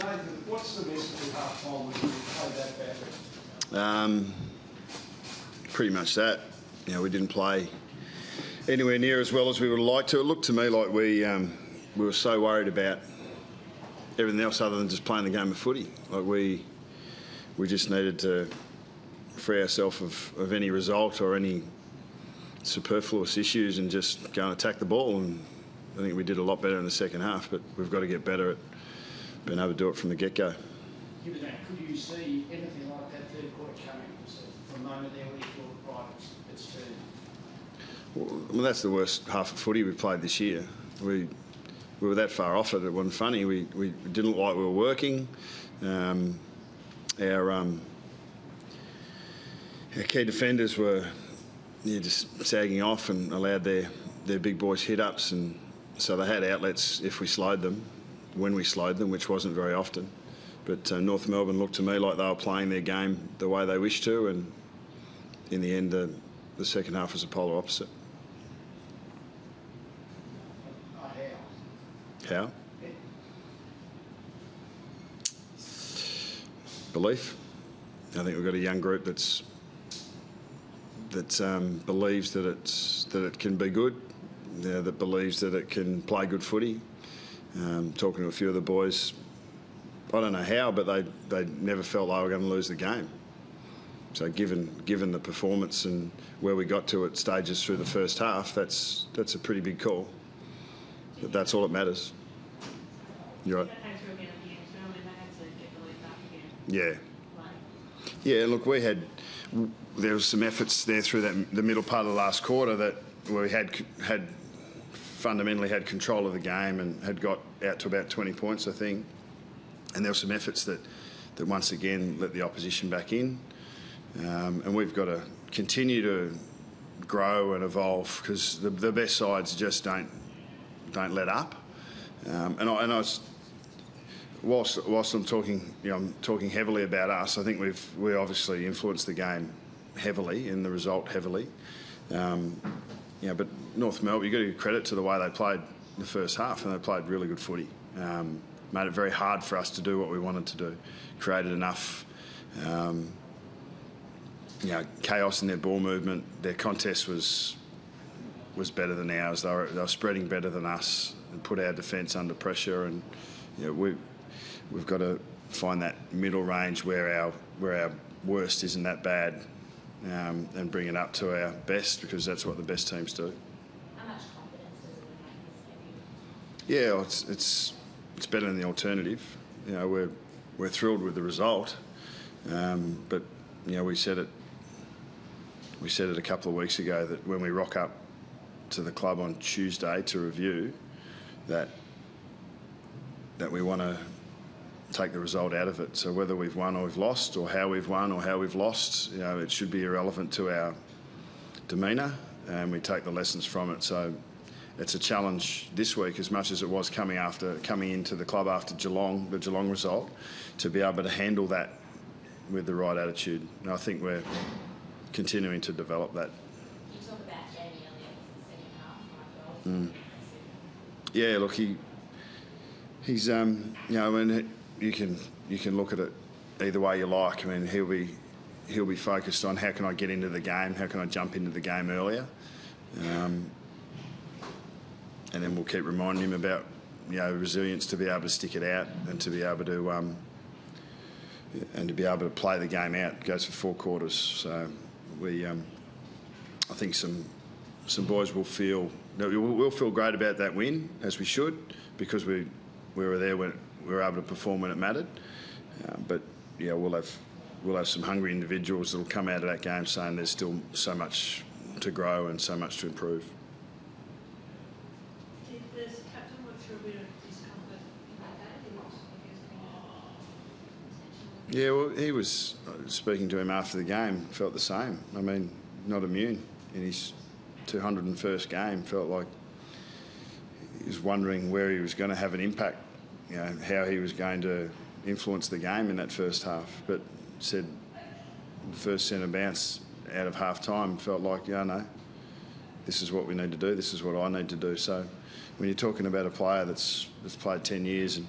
Nathan, what's the message at half-time when you played that badly? Pretty much that. You know, we didn't play anywhere near as well as we would have liked to. It looked to me like we were so worried about everything else other than just playing the game of footy. Like we just needed to free ourselves of any result or any superfluous issues and just go and attack the ball. And I think we did a lot better in the second half, but we've got to get better at being able to do it from the get-go. Given that, could you see anything like that third quarter coming from a moment there where you thought, right, it's turned? Well, that's the worst half of footy we've played this year. We were that far off it wasn't funny. We didn't look like we were working. Our key defenders were just sagging off and allowed their big boys hit-ups, and so they had outlets if we slowed them, when we slowed them, which wasn't very often. But North Melbourne looked to me like they were playing their game the way they wished to, and in the end the second half was the polar opposite. How? Belief. I think we've got a young group that believes that it can be good, that believes that it can play good footy. Talking to a few of the boys, I don't know how, but they never felt they were going to lose the game. So given the performance and where we got to at stages through the first half, that's a pretty big call. But that's all that matters. You're right. Yeah. Yeah, look, there was some efforts there through the middle part of the last quarter where we had fundamentally had control of the game and had got out to about 20 points, I think. And there were some efforts that once again let the opposition back in. And we've got to continue to grow and evolve, because the best sides just don't let up. Whilst I'm talking, I'm talking heavily about us. I think we obviously influenced the game heavily and the result heavily. But North Melbourne, you've got to give credit to the way they played the first half, and they played really good footy. Made it very hard for us to do what we wanted to do. Created enough, chaos in their ball movement. Their contest was better than ours. They were spreading better than us and put our defence under pressure. And we've got to find that middle range where our worst isn't that bad, and bring it up to our best, because that's what the best teams do. How much confidence does it give you? Yeah, it's better than the alternative. We're thrilled with the result, but we said it a couple of weeks ago that when we rock up to the club on Tuesday to review, that we want to take the result out of it. So whether we've won or we've lost, or how we've won or how we've lost, it should be irrelevant to our demeanour, and we take the lessons from it. So it's a challenge this week as much as it was coming into the club after the Geelong result, to be able to handle that with the right attitude. And I think we're continuing to develop that. You talk about Jamie Elliott's second half. Yeah, look, he's you can look at it either way you like. I mean, he'll be focused on how can I get into the game, how can I jump into the game earlier, and then we'll keep reminding him about resilience, to be able to stick it out and to be able to play the game out. It goes for 4 quarters. So I think some boys will feel great about that win, as we should, because we were there when we were able to perform when it mattered. But we'll have some hungry individuals that will come out of that game saying there's still so much to grow and so much to improve. Did the captain look through a bit of discomfort in that game? Yeah, well, he was speaking to him after the game, felt the same. I mean, not immune in his 201st game. Felt like he was wondering where he was going to have an impact, how he was going to influence the game in that first half. But said the first centre bounce out of half-time felt like, no, this is what we need to do, this is what I need to do. So when you're talking about a player that's played 10 years and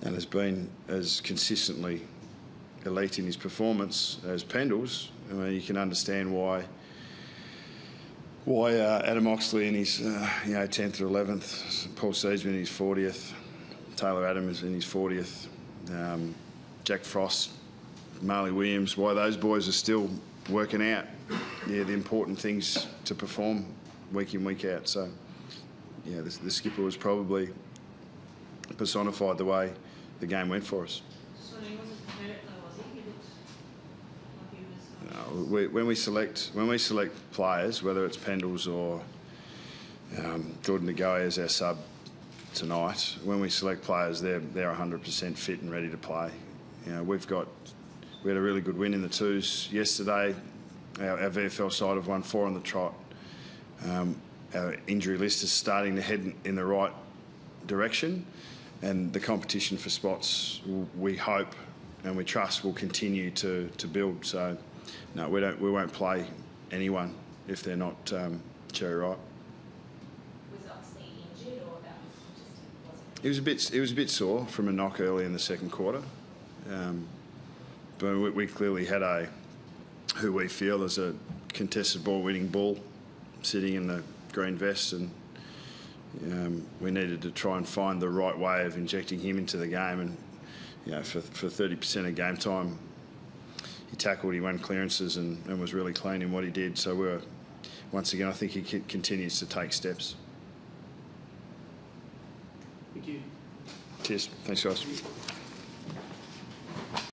and has been as consistently elite in his performance as Pendles, I mean, you can understand why Adam Oxley in his 10th or 11th, Paul Seedsman in his 40th, Taylor Adams in his 40th, Jack Frost, Marley Williams, why those boys are still working out the important things to perform week in, week out. So, the skipper was probably personified the way the game went for us. So he wasn't hurt though, was he? He looked like he was... When we select players, whether it's Pendles or Jordan De Goey as our sub tonight, when we select players, they're 100% fit and ready to play. We had a really good win in the twos yesterday. Our VFL side have won 4 on the trot. Our injury list is starting to head in the right direction, and the competition for spots, we hope and we trust, will continue to build. So, no, we won't play anyone if they're not cherry ripe. Was Oxley injured, or that was just He was a bit sore from a knock early in the second quarter, but we clearly had who we feel is a contested ball winning bull sitting in the green vest, and we needed to try and find the right way of injecting him into the game. And for 30% of game time, he tackled, he won clearances, and was really clean in what he did. So once again, I think he continues to take steps. Thank you. Cheers. Thanks, guys.